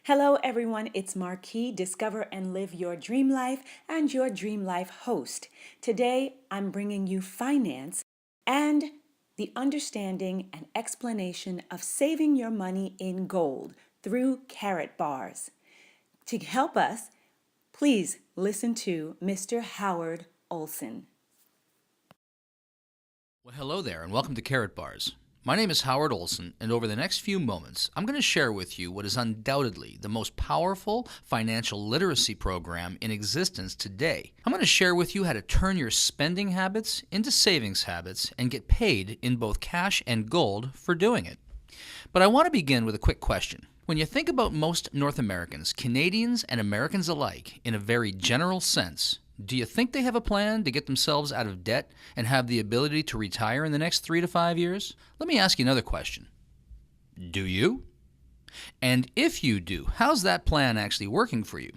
Hello, everyone. It's Marquis, Discover and Live Your Dream Life, and your Dream Life host. Today, I'm bringing you finance and the understanding and explanation of saving your money in gold through Karatbars. To help us, please listen to Mr. Howard Olson. Well, hello there, and welcome to Karatbars. My name is Howard Olson, and over the next few moments, I'm going to share with you what is undoubtedly the most powerful financial literacy program in existence today. I'm going to share with you how to turn your spending habits into savings habits and get paid in both cash and gold for doing it. But I want to begin with a quick question. When you think about most North Americans, Canadians and Americans alike, in a very general sense, do you think they have a plan to get themselves out of debt and have the ability to retire in the next 3 to 5 years? Let me ask you another question. Do you? And if you do, how's that plan actually working for you?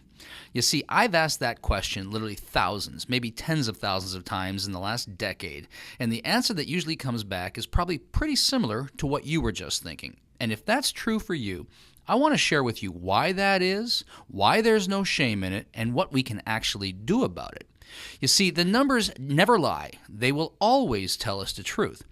You see, I've asked that question literally thousands, maybe tens of thousands of times in the last decade, and the answer that usually comes back is probably pretty similar to what you were just thinking. And if that's true for you, I want to share with you why that is, why there's no shame in it, and what we can actually do about it. You see, the numbers never lie. They will always tell us the truth.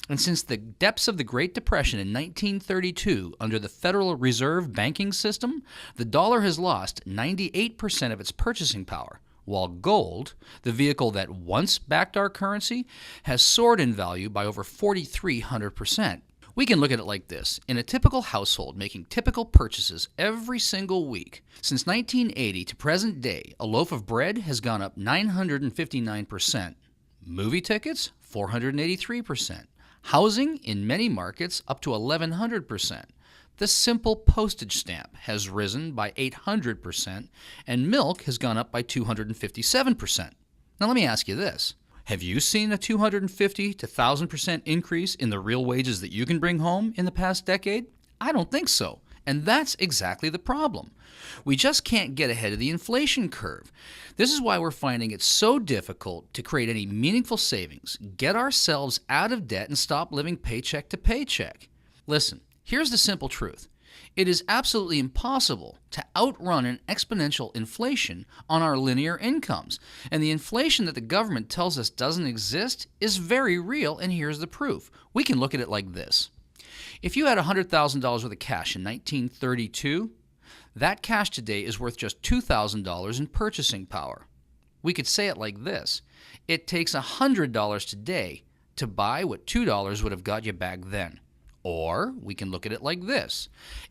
And since the depths of the Great Depression in 1932, under the Federal Reserve banking system, the dollar has lost 98% of its purchasing power, while gold, the vehicle that once backed our currency, has soared in value by over 4,300%. We can look at it like this. In a typical household making typical purchases every single week, since 1980 to present day, a loaf of bread has gone up 959%. Movie tickets, 483%. Housing, in many markets, up to 1,100%. The simple postage stamp has risen by 800%, and milk has gone up by 257%. Now let me ask you this. Have you seen a 250 to 1,000% increase in the real wages that you can bring home in the past decade? I don't think so. And that's exactly the problem. We just can't get ahead of the inflation curve. This is why we're finding it so difficult to create any meaningful savings, get ourselves out of debt, and stop living paycheck to paycheck. Listen, here's the simple truth. It is absolutely impossible to outrun an exponential inflation on our linear incomes. And the inflation that the government tells us doesn't exist is very real, and here's the proof. We can look at it like this. If you had $100,000 worth of cash in 1932, that cash today is worth just $2,000 in purchasing power. We could say it like this. It takes $100 today to buy what $2 would have got you back then. Or we can look at it like this.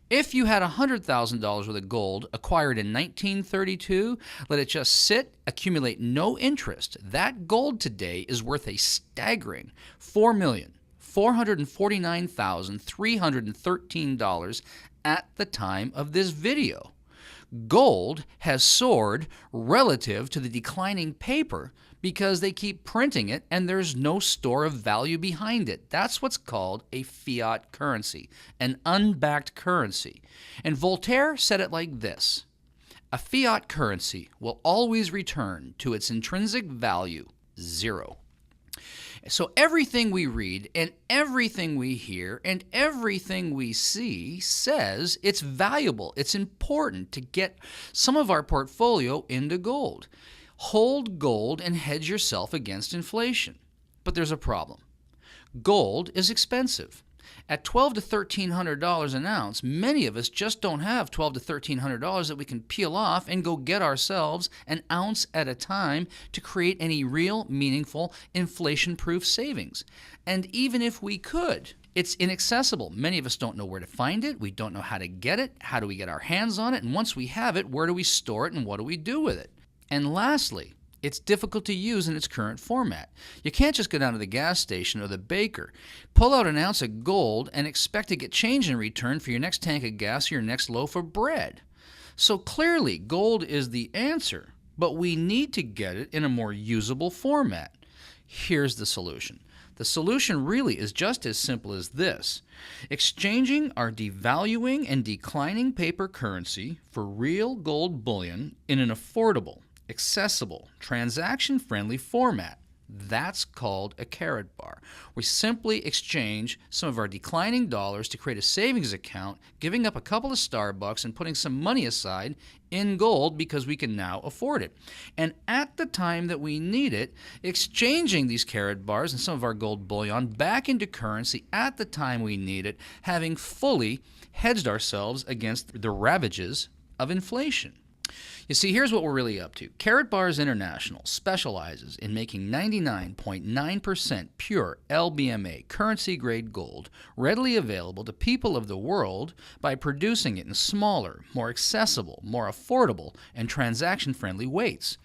If you had $100,000 worth of gold acquired in 1932, let it just sit, accumulate no interest. That gold today is worth a staggering $4,449,313 at the time of this video. Gold has soared relative to the declining paper because they keep printing it and there's no store of value behind it. That's what's called a fiat currency, an unbacked currency. And Voltaire said it like this: a fiat currency will always return to its intrinsic value, zero. So everything we read and everything we hear and everything we see says it's valuable, it's important to get some of our portfolio into gold. Hold gold and hedge yourself against inflation. But there's a problem. Gold is expensive. At $1,200 to $1,300 an ounce, many of us just don't have $1,200 to $1,300 that we can peel off and go get ourselves an ounce at a time to create any real, meaningful, inflation-proof savings. And even if we could, it's inaccessible. Many of us don't know where to find it. We don't know how to get it. How do we get our hands on it? And once we have it, where do we store it and what do we do with it? And lastly, it's difficult to use in its current format. You can't just go down to the gas station or the baker, pull out an ounce of gold, and expect to get change in return for your next tank of gas or your next loaf of bread. So clearly, gold is the answer, but we need to get it in a more usable format. Here's the solution. The solution really is just as simple as this: exchanging our devaluing and declining paper currency for real gold bullion in an affordable, accessible, transaction-friendly format. That's called a Carrot Bar. We simply exchange some of our declining dollars to create a savings account, giving up a couple of Starbucks and putting some money aside in gold because we can now afford it. And at the time that we need it, exchanging these Carrot Bars and some of our gold bullion back into currency at the time we need it, having fully hedged ourselves against the ravages of inflation. You see, here's what we're really up to. Carrot Bars International specializes in making 99.9% pure LBMA currency-grade gold readily available to people of the world by producing it in smaller, more accessible, more affordable, and transaction-friendly weights.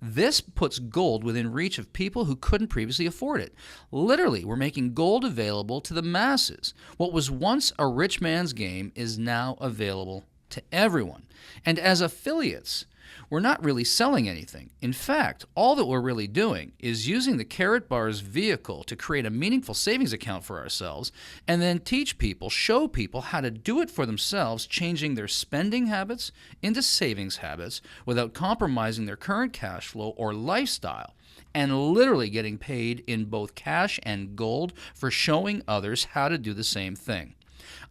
This puts gold within reach of people who couldn't previously afford it. Literally, we're making gold available to the masses. What was once a rich man's game is now available to everyone. And as affiliates, we're not really selling anything. In fact, all that we're really doing is using the Carrot Bars vehicle to create a meaningful savings account for ourselves and then teach people, show people how to do it for themselves, changing their spending habits into savings habits without compromising their current cash flow or lifestyle, and literally getting paid in both cash and gold for showing others how to do the same thing.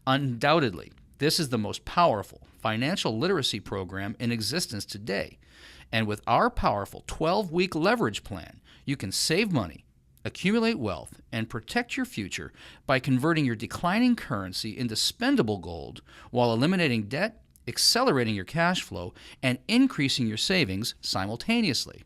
Undoubtedly, this is the most powerful financial literacy program in existence today. And with our powerful 12-week leverage plan, you can save money, accumulate wealth, and protect your future by converting your declining currency into spendable gold while eliminating debt, accelerating your cash flow, and increasing your savings simultaneously.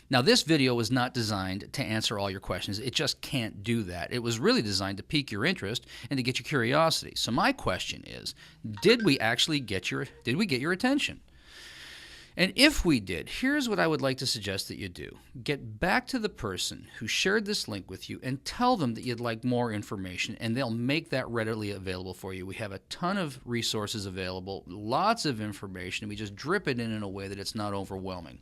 Now, this video was not designed to answer all your questions. It just can't do that. It was really designed to pique your interest and to get your curiosity. So my question is, did we get your attention? And if we did, here's what I would like to suggest that you do. Get back to the person who shared this link with you and tell them that you'd like more information, and they'll make that readily available for you. We have a ton of resources available, lots of information, and we just drip it in a way that it's not overwhelming.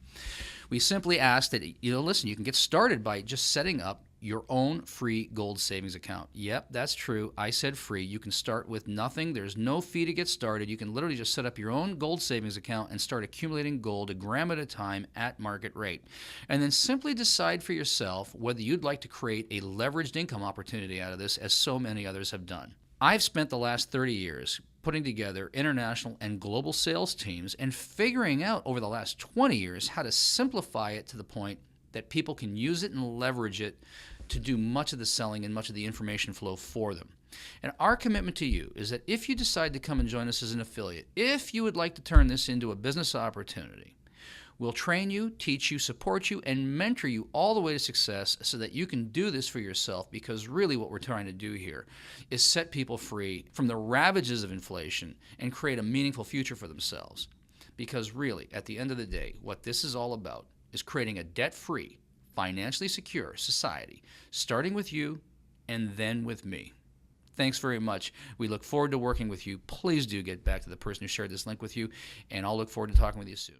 We simply ask that, listen, you can get started by just setting up your own free gold savings account. Yep, that's true. I said free. You can start with nothing. There's no fee to get started. You can literally just set up your own gold savings account and start accumulating gold a gram at a time at market rate. And then simply decide for yourself whether you'd like to create a leveraged income opportunity out of this, as so many others have done. I've spent the last 30 years putting together international and global sales teams and figuring out over the last 20 years how to simplify it to the point that people can use it and leverage it to do much of the selling and much of the information flow for them. And our commitment to you is that if you decide to come and join us as an affiliate, if you would like to turn this into a business opportunity, we'll train you, teach you, support you, and mentor you all the way to success so that you can do this for yourself, because really what we're trying to do here is set people free from the ravages of inflation and create a meaningful future for themselves. Because really, at the end of the day, what this is all about is creating a debt-free, financially secure society, starting with you and then with me. Thanks very much. We look forward to working with you. Please do get back to the person who shared this link with you, and I'll look forward to talking with you soon.